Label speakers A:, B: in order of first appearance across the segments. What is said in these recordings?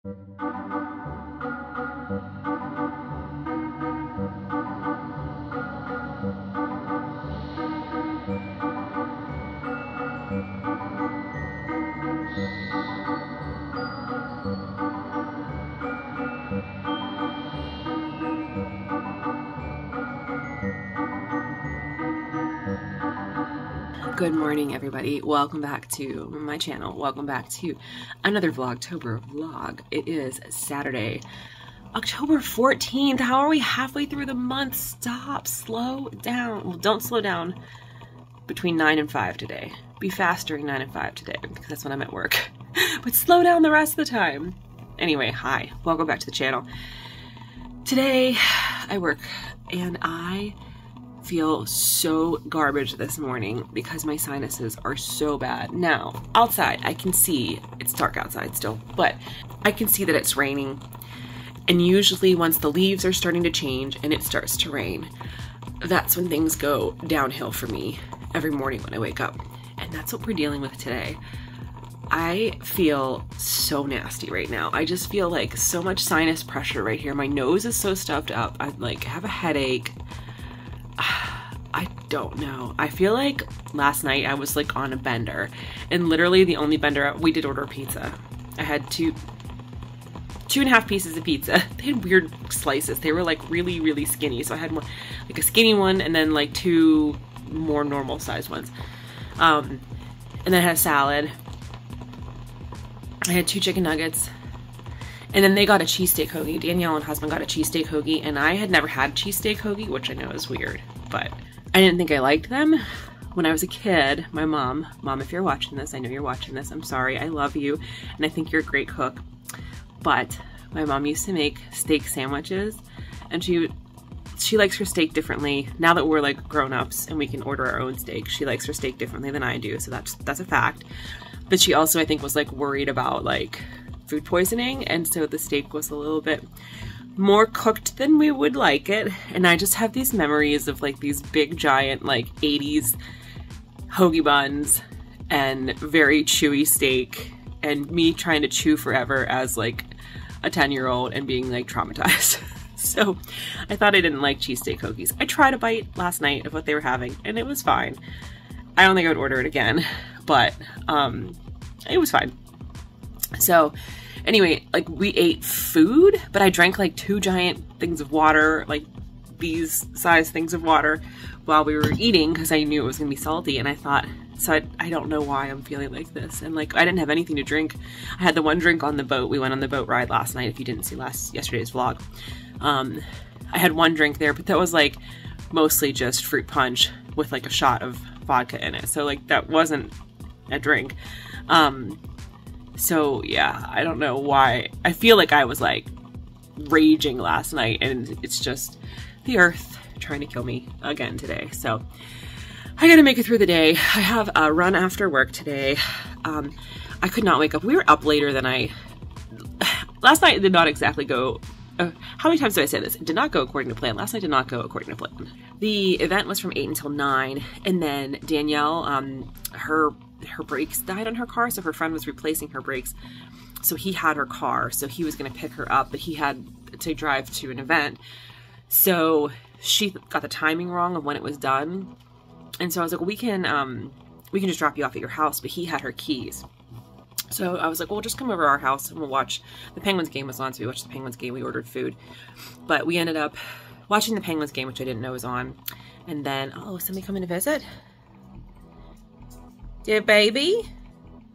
A: Good morning, everybody. Welcome back to my channel. Welcome back to another Vlogtober vlog. It is Saturday, October 14th. How are we halfway through the month? Stop. Slow down. Well, don't slow down between 9 and 5 today. Be fast during 9 and 5 today because that's when I'm at work. But slow down the rest of the time. Anyway, hi. Welcome back to the channel. Today, I work and I feel so garbage this morning because my sinuses are so bad. Now, outside, I can see, it's dark outside still, but I can see that it's raining. And usually once the leaves are starting to change and it starts to rain, that's when things go downhill for me every morning when I wake up. And that's what we're dealing with today. I feel so nasty right now. I just feel like so much sinus pressure right here. My nose is so stuffed up. I have a headache. I don't know. I feel like last night I was like on a bender, and literally the only bender, we did order pizza. I had two and a half pieces of pizza. They had weird slices. They were like really, really skinny. So I had one, like a skinny one, and then like two more normal sized ones. And then I had a salad. I had 2 chicken nuggets. And then they got a cheesesteak hoagie. Danielle and husband got a cheesesteak hoagie, and I had never had cheesesteak hoagie, which I know is weird, but I didn't think I liked them. When I was a kid, my mom, if you're watching this, I know you're watching this, I'm sorry, I love you, and I think you're a great cook, but my mom used to make steak sandwiches, and she likes her steak differently. Now that we're like grown-ups and we can order our own steak, she likes her steak differently than I do, so that's a fact. But she also, I think, was like worried about like food poisoning, and so the steak was a little bit more cooked than we would like it. And I just have these memories of like these big giant like 80s hoagie buns and very chewy steak, and me trying to chew forever as like a 10-year-old and being like traumatized. So I thought I didn't like cheesesteak hoagies. I tried a bite last night of what they were having and it was fine. I don't think I would order it again, but it was fine. So anyway, like we ate food, but I drank like 2 giant things of water, like these size things of water while we were eating because I knew it was going to be salty. And I thought, so I don't know why I'm feeling like this. And like, I didn't have anything to drink. I had the one drink on the boat. We went on the boat ride last night. If you didn't see yesterday's vlog, I had one drink there, but that was like mostly just fruit punch with like a shot of vodka in it. So like that wasn't a drink. So yeah, I don't know why. I feel like I was like raging last night, and it's just the earth trying to kill me again today. So I gotta make it through the day. I have a run after work today. I could not wake up. We were up later than last night did not exactly go. How many times do I say this? It did not go according to plan. Last night did not go according to plan. The event was from 8 until 9, and then Danielle, her brakes died on her car, so her friend was replacing her brakes. So he had her car, so he was going to pick her up, but he had to drive to an event. So she got the timing wrong of when it was done, and so I was like, well, we can just drop you off at your house, but he had her keys. So I was like, well, just come over to our house and we'll watch. The Penguins game was on, so we watched the Penguins game. We ordered food, but we ended up watching the Penguins game, which I didn't know was on. And then, oh, somebody coming to visit? Dear baby?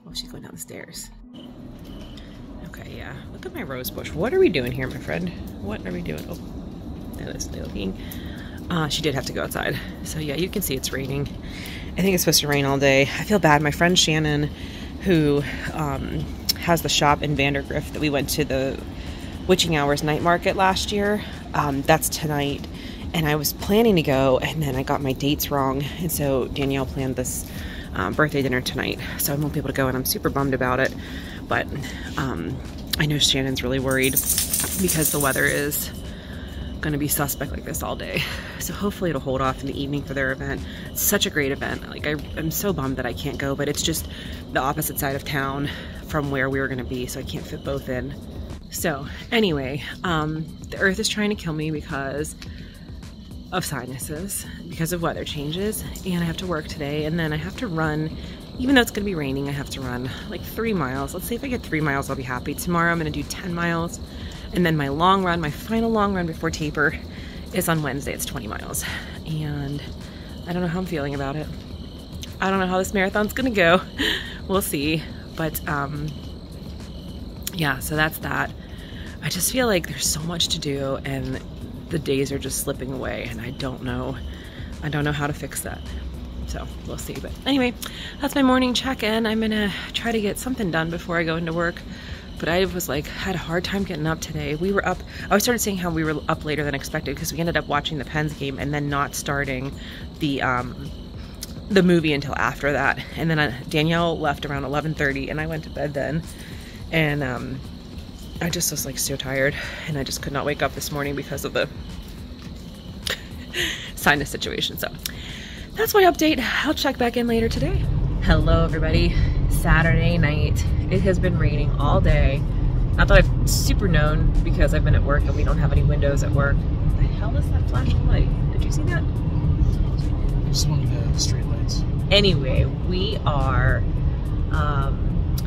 A: Oh, she's going down the stairs. Okay, yeah. Look at my rose bush. What are we doing here, my friend? What are we doing? Oh, that is looking. She did have to go outside. So yeah, you can see it's raining. I think it's supposed to rain all day. I feel bad. My friend Shannon, who has the shop in Vandergrift that we went to the Witching Hours night market last year, that's tonight. And I was planning to go, and then I got my dates wrong. And so Danielle planned this birthday dinner tonight, so I won't be able to go, and I'm super bummed about it. But I know Shannon's really worried because the weather is going to be suspect like this all day. So hopefully it'll hold off in the evening for their event. It's such a great event. Like I'm so bummed that I can't go, but it's just the opposite side of town from where we were going to be, so I can't fit both in. So anyway, the earth is trying to kill me because of sinuses, because of weather changes, and I have to work today, and then I have to run, even though it's going to be raining, I have to run like 3 miles. Let's see if I get 3 miles, I'll be happy. Tomorrow I'm going to do 10 miles, and then my long run, my final long run before taper is on Wednesday. It's 20 miles, and I don't know how I'm feeling about it. I don't know how this marathon's going to go. We'll see, but yeah, so that's that. I just feel like there's so much to do, and the days are just slipping away, and I don't know how to fix that. So we'll see. But anyway, that's my morning check-in. I'm gonna try to get something done before I go into work. But I was like, had a hard time getting up today. We were up, I started saying how we were up later than expected because we ended up watching the Pens game and then not starting the movie until after that. And then Danielle left around 11:30, and I went to bed then. And I just was like so tired, and I just could not wake up this morning because of the sinus situation. So that's my update. I'll check back in later today. Hello everybody. Saturday night. It has been raining all day. Not that I've super known because I've been at work and we don't have any windows at work. What the hell is that flashing light? Did you see that?
B: It's one of the street lights.
A: Anyway, we are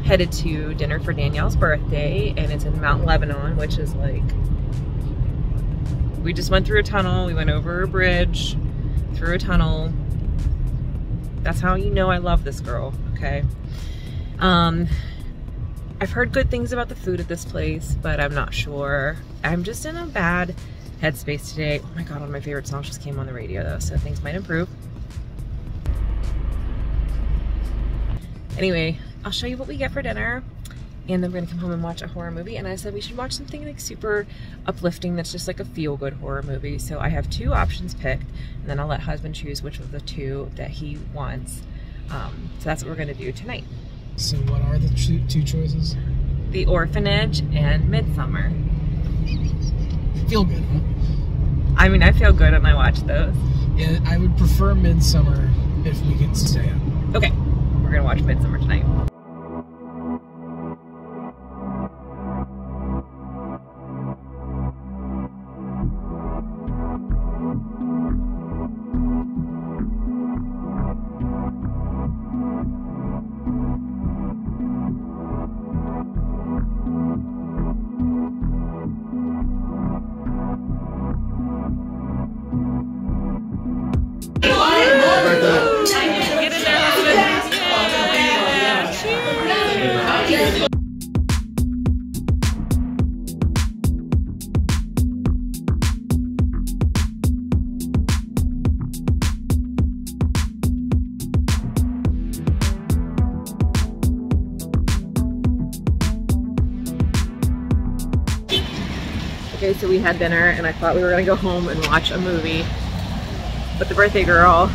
A: headed to dinner for Danielle's birthday, and it's in Mount Lebanon, which is like, we just went through a tunnel, we went over a bridge, through a tunnel. That's how you know I love this girl, okay? I've heard good things about the food at this place, but I'm not sure. I'm just in a bad headspace today. Oh my god, one of my favorite songs just came on the radio though, so things might improve. Anyway, I'll show you what we get for dinner, and then we're gonna come home and watch a horror movie. And I said we should watch something like super uplifting that's just like a feel-good horror movie. So I have 2 options picked, and then I'll let husband choose which of the 2 that he wants. So that's what we're gonna do tonight.
B: So what are the 2 choices?
A: The Orphanage and Midsummer.
B: Feel good, huh?
A: I mean, I feel good when I watch those.
B: Yeah, I would prefer Midsummer if we can stay up.
A: Okay, we're gonna watch Midsummer tonight. Okay, so we had dinner and I thought we were gonna go home and watch a movie, but the birthday girl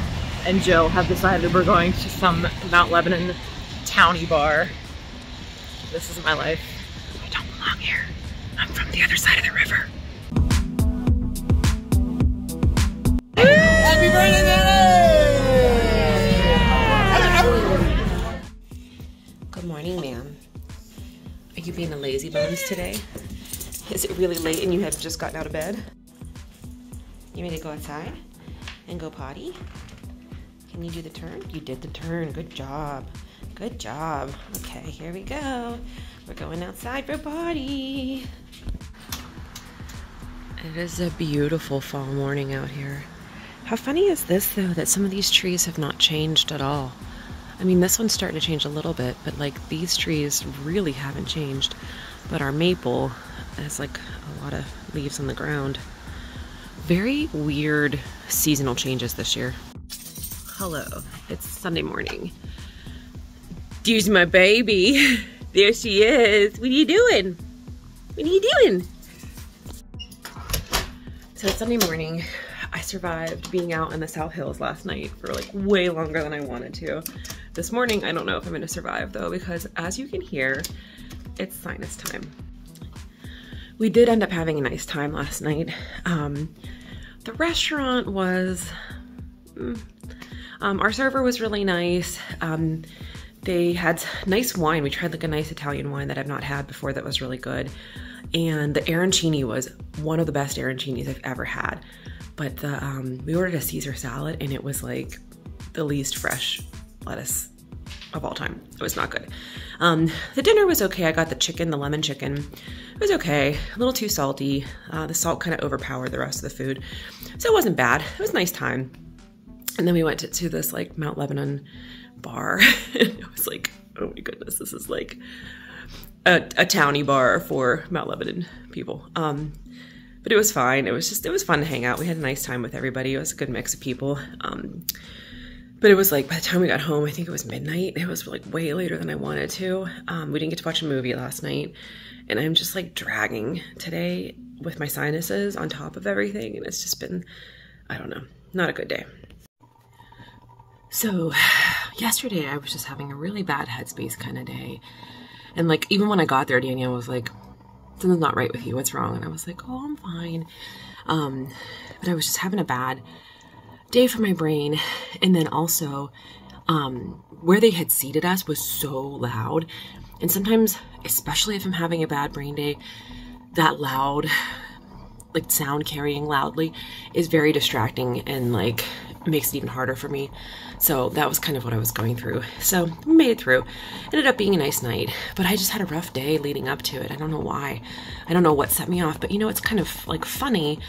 A: and Jill have decided we're going to some Mount Lebanon towny bar. This is my life. I don't belong here. I'm from the other side of the river.
B: Happy birthday!
A: Good morning, ma'am. Are you being a lazy bones today? Is it really late and you have just gotten out of bed? You ready to go outside and go potty? Can you do the turn? You did the turn. Good job. Good job. Okay, here we go. We're going outside for potty. It is a beautiful fall morning out here. How funny is this though, that some of these trees have not changed at all? I mean, this one's starting to change a little bit, but like these trees really haven't changed. But our maple has like a lot of leaves on the ground. Very weird seasonal changes this year. Hello, it's Sunday morning. There's my baby. There she is. What are you doing? What are you doing? So it's Sunday morning. I survived being out in the South Hills last night for like way longer than I wanted to. This morning, I don't know if I'm gonna survive though, because as you can hear, it's sinus time. We did end up having a nice time last night. The restaurant was, our server was really nice. They had nice wine. We tried like a nice Italian wine that I've not had before that was really good. and the arancini was one of the best arancinis I've ever had. But we ordered a Caesar salad, and it was like the least fresh lettuce of all time. It was not good. The dinner was okay. I got the chicken, the lemon chicken. It was okay. A little too salty. The salt kind of overpowered the rest of the food. So it wasn't bad. It was a nice time. And then we went to this like Mount Lebanon bar. It was like, oh my goodness, this is like a townie bar for Mount Lebanon people. But it was fine. It was fun to hang out. We had a nice time with everybody. It was a good mix of people. But it was like, by the time we got home, I think it was midnight. It was like way later than I wanted to. We didn't get to watch a movie last night. And I'm just like dragging today with my sinuses on top of everything. And it's just been, I don't know, not a good day. So yesterday I was just having a really bad headspace kind of day. And like, even when I got there, Danielle was like, something's not right with you. What's wrong? And I was like, oh, I'm fine. But I was just having a bad day for my brain. And then also, where they had seated us was so loud. And sometimes, especially if I'm having a bad brain day, that loud, like sound carrying loudly is very distracting and like makes it even harder for me. So that was kind of what I was going through. So we made it through. Ended up being a nice night, but I just had a rough day leading up to it. I don't know why. I don't know what set me off, but you know, it's kind of like funny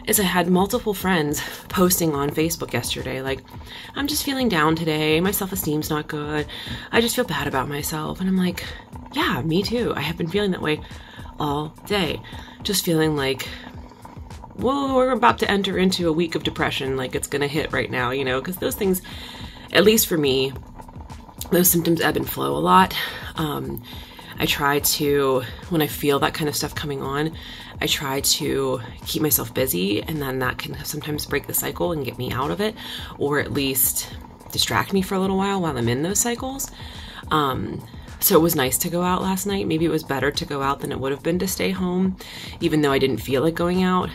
A: is I had multiple friends posting on Facebook yesterday, like, I'm just feeling down today. My self-esteem's not good. I just feel bad about myself. And I'm like, yeah, me too. I have been feeling that way all day. Just feeling like, well, we're about to enter into a week of depression, like it's going to hit right now, you know, because those things, at least for me, those symptoms ebb and flow a lot. I try to, when I feel that kind of stuff coming on, I try to keep myself busy, and then that can sometimes break the cycle and get me out of it, or at least distract me for a little while I'm in those cycles. So it was nice to go out last night. Maybe it was better to go out than it would have been to stay home, even though I didn't feel like going out.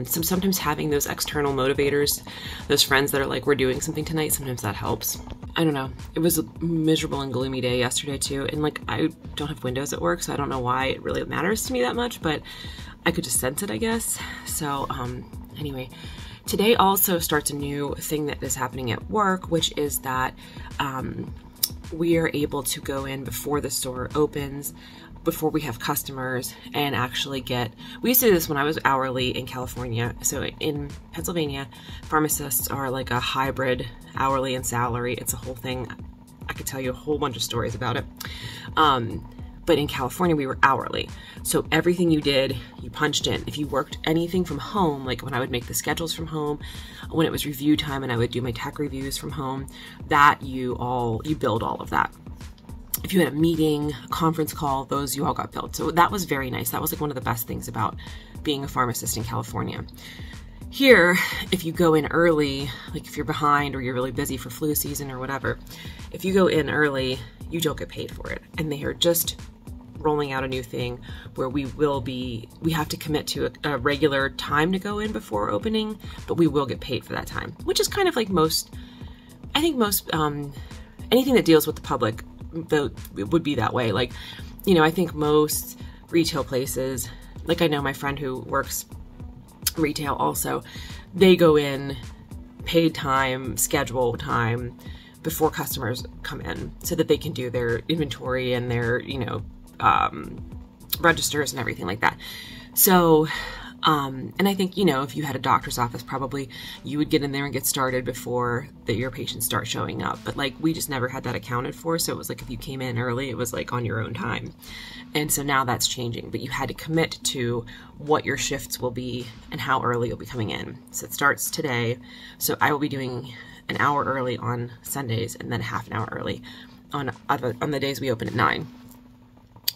A: Sometimes having those external motivators, those friends that are like, we're doing something tonight, sometimes that helps. I don't know. It was a miserable and gloomy day yesterday too. And like, I don't have windows at work, so I don't know why it really matters to me that much, but I could just sense it, I guess. So anyway, today also starts a new thing that is happening at work, which is that we are able to go in before the store opens, before we have customers, and actually get, we used to do this when I was hourly in California. So in Pennsylvania, pharmacists are like a hybrid hourly and salary. It's a whole thing. I could tell you a whole bunch of stories about it. But in California, we were hourly. So everything you did, you punched in. If you worked anything from home, like when I would make the schedules from home, when it was review time and I would do my tech reviews from home, that you billed all of that. If you had a meeting, a conference call, those you all got billed. So that was very nice. That was like one of the best things about being a pharmacist in California. Here, if you go in early, like if you're behind or you're really busy for flu season or whatever, if you go in early, you don't get paid for it. And they are just rolling out a new thing where we have to commit to a regular time to go in before opening, but we will get paid for that time, which is kind of like anything that deals with the public, it would be that way. Like, you know, I think most retail places, like I know my friend who works retail also, they go in paid time, schedule time before customers come in so that they can do their inventory and their, you know, registers and everything like that. So, and I think, you know, if you had a doctor's office, probably you would get in there and get started before your patients start showing up. But like, we just never had that accounted for. So it was like, if you came in early, it was like on your own time. And so now that's changing, but you had to commit to what your shifts will be and how early you'll be coming in. So it starts today. So I will be doing an hour early on Sundays and then half an hour early on the days we open at 9.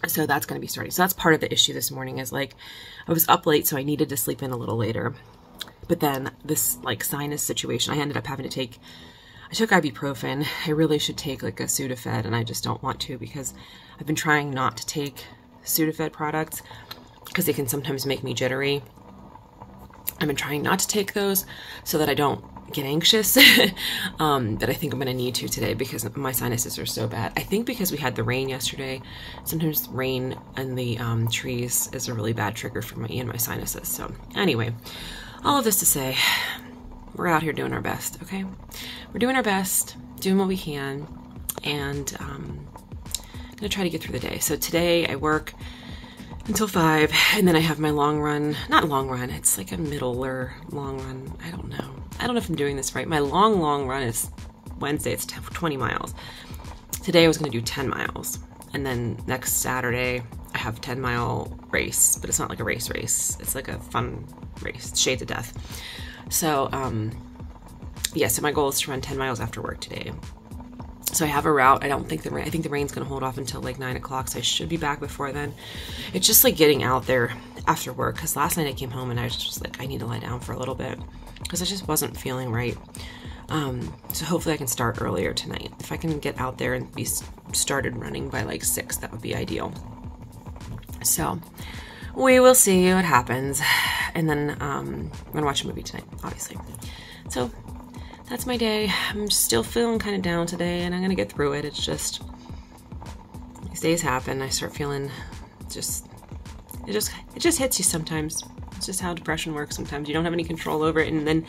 A: So that's going to be starting. So that's part of the issue this morning is like, I was up late, so I needed to sleep in a little later. But then this like sinus situation, I ended up having to I took ibuprofen. I really should take like a Sudafed, and I just don't want to because I've been trying not to take Sudafed products because they can sometimes make me jittery. I've been trying not to take those so that I don't get anxious, but I think I'm gonna need to today because my sinuses are so bad. I think because we had the rain yesterday, sometimes rain in the trees is a really bad trigger for me and my sinuses. So anyway, all of this to say, we're out here doing our best, okay? We're doing our best, doing what we can, and I'm gonna try to get through the day. So today I work until 5, and then I have my long run. Not long run, it's like a middle or long run. I don't know if I'm doing this right. My long run is Wednesday, it's 20 miles. Today I was gonna do 10 miles. And then next Saturday, I have a 10-mile race, but it's not like a race. It's like a fun race, shades of death. So, yeah, so my goal is to run 10 miles after work today. So I have a route. I think the rain's gonna hold off until like 9 o'clock, so I should be back before then. It's just like getting out there after work, because last night I came home and I was just like, I need to lie down for a little bit, because I just wasn't feeling right. So hopefully I can start earlier tonight. If I can get out there and be started running by like 6, that would be ideal. So we will see what happens. And then I'm gonna watch a movie tonight, obviously. So that's my day. I'm still feeling kind of down today, and I'm gonna get through it. It's just, these days happen. I start feeling it just hits you sometimes. It's just how depression works sometimes. You don't have any control over it, and then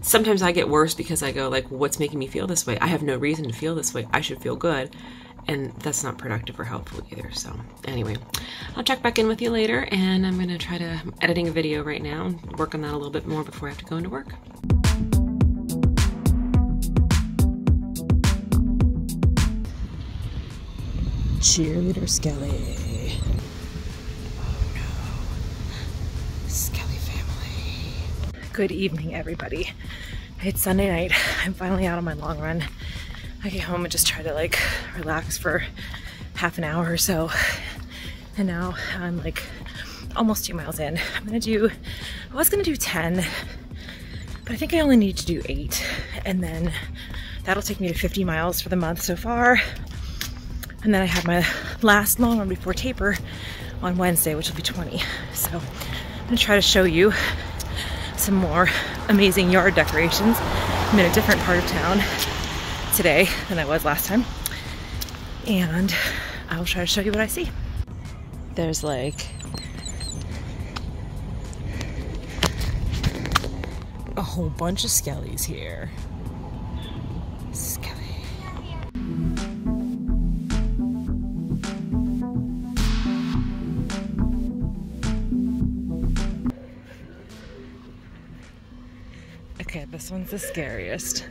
A: sometimes I get worse because I go like, what's making me feel this way? I have no reason to feel this way. I should feel good. And that's not productive or helpful either. So anyway, I'll check back in with you later, and I'm gonna try to, editing a video right now, work on that a little bit more before I have to go into work. Cheerleader Skelly. Oh no. Skelly family.
C: Good evening, everybody. It's Sunday night. I'm finally out on my long run. I get home and just try to like relax for half an hour or so. And now I'm like almost 2 miles in. I was gonna do 10, but I think I only need to do 8. And then that'll take me to 50 miles for the month so far. And then I have my last long run before taper on Wednesday, which will be 20. So I'm gonna try to show you some more amazing yard decorations. I'm in a different part of town today than I was last time, and I will try to show you what I see. There's like a whole bunch of skellies here. Skelly. Okay, this one's the scariest.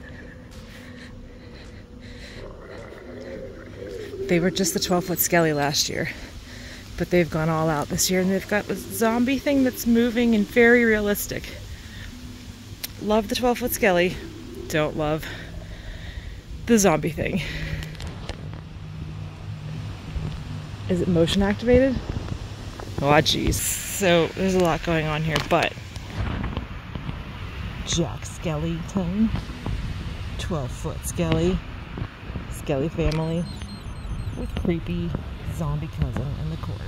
C: They were just the 12-foot skelly last year, but they've gone all out this year, and they've got this zombie thing that's moving and very realistic. Love the 12-foot skelly, don't love the zombie thing. Is it motion activated? Oh geez. So there's a lot going on here, but Jack Skellington, 12-foot skelly, skelly family, with creepy zombie cousin in the corner.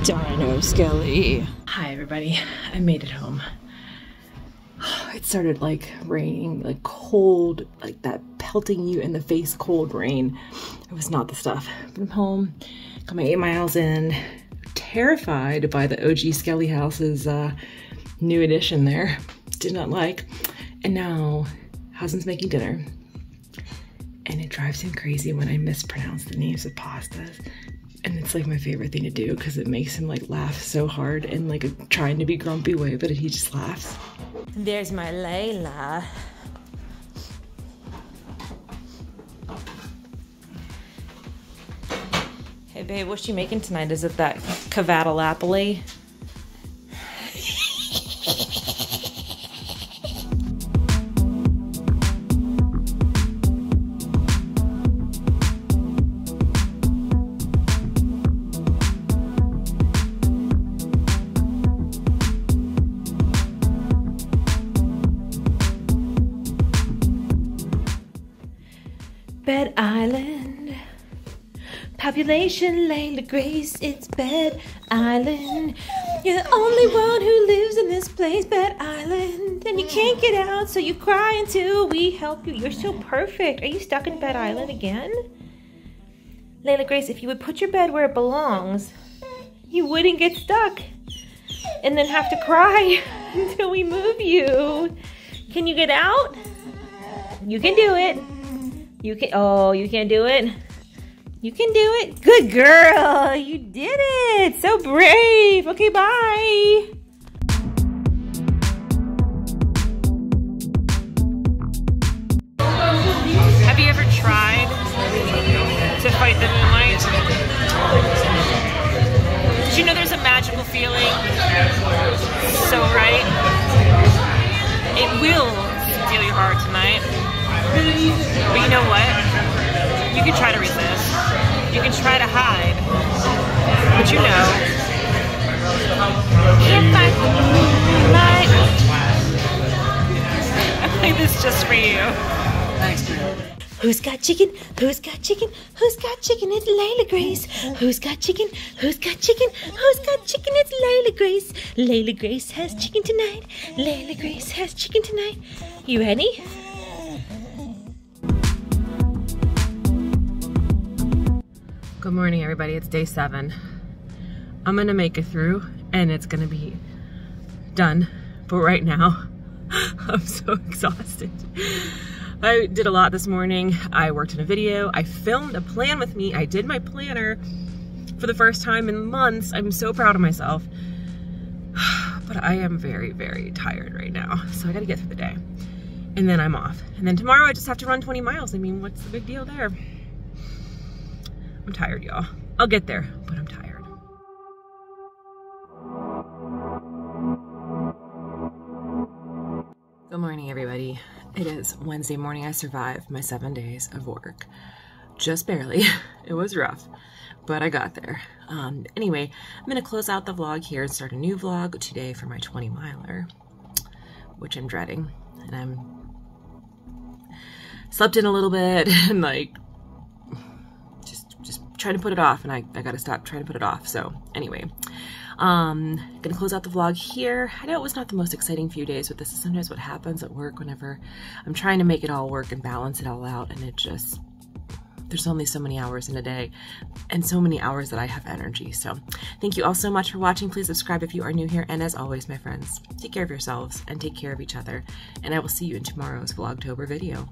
C: Dino Skelly. Hi everybody, I made it home. It started like raining, like cold, like that pelting you in the face cold rain. It was not the stuff. But I'm home, got my 8 miles in, terrified by the OG Skelly House's new addition there. Did not like. And now husband's making dinner, and it drives him crazy when I mispronounce the names of pastas, and it's like my favorite thing to do because it makes him like laugh so hard in like a trying to be grumpy way, but he just laughs. There's my Layla. Hey babe, what's she making tonight? Is it that cavatalapoli? Bed Island, Population Layla Grace, it's Bed Island. You're the only one who lives in this place, Bed Island. And you can't get out, so you cry until we help you. You're so perfect. Are you stuck in Bed Island again? Layla Grace, if you would put your bed where it belongs, you wouldn't get stuck and then have to cry until we move you. Can you get out? You can do it. You can. Oh, you can't do it? You can do it. Good girl. You did it. So brave. Okay, bye. Have you ever tried to fight the moonlight? Did you know there's a magical feeling? So right? It will steal your heart tonight. But you know what? You can try to resist. You can try to hide. But you know, can't fight the moonlight. I played this just for you.
B: Thanks, man.
C: Who's got chicken? Who's got chicken? Who's got chicken? It's Layla Grace. Who's got chicken? Who's got chicken? Who's got chicken? It's Layla Grace. Layla Grace has chicken tonight. Layla Grace has chicken tonight. You ready? Good morning, everybody. It's day 7. I'm gonna make it through and it's gonna be done. But right now, I'm so exhausted. I did a lot this morning. I worked in a video. I filmed a plan with me. I did my planner for the first time in months. I'm so proud of myself. But I am very, very tired right now. So I gotta get through the day. And then I'm off. And then tomorrow I just have to run 20 miles. I mean, what's the big deal there? I'm tired, y'all. I'll get there, but I'm tired. Good morning, everybody. It is Wednesday morning. I survived my 7 days of work. Just barely. It was rough, but I got there. Anyway, I'm going to close out the vlog here and start a new vlog today for my 20-miler, which I'm dreading. And I'm slept in a little bit and like just trying to put it off, and I got to stop trying to put it off. So anyway, gonna close out the vlog here. I know it was not the most exciting few days, but this is sometimes what happens at work whenever I'm trying to make it all work and balance it all out, and it just, there's only so many hours in a day and so many hours that I have energy. So thank you all so much for watching. Please subscribe if you are new here, and as always, my friends, take care of yourselves and take care of each other, and I will see you in tomorrow's Vlogtober video.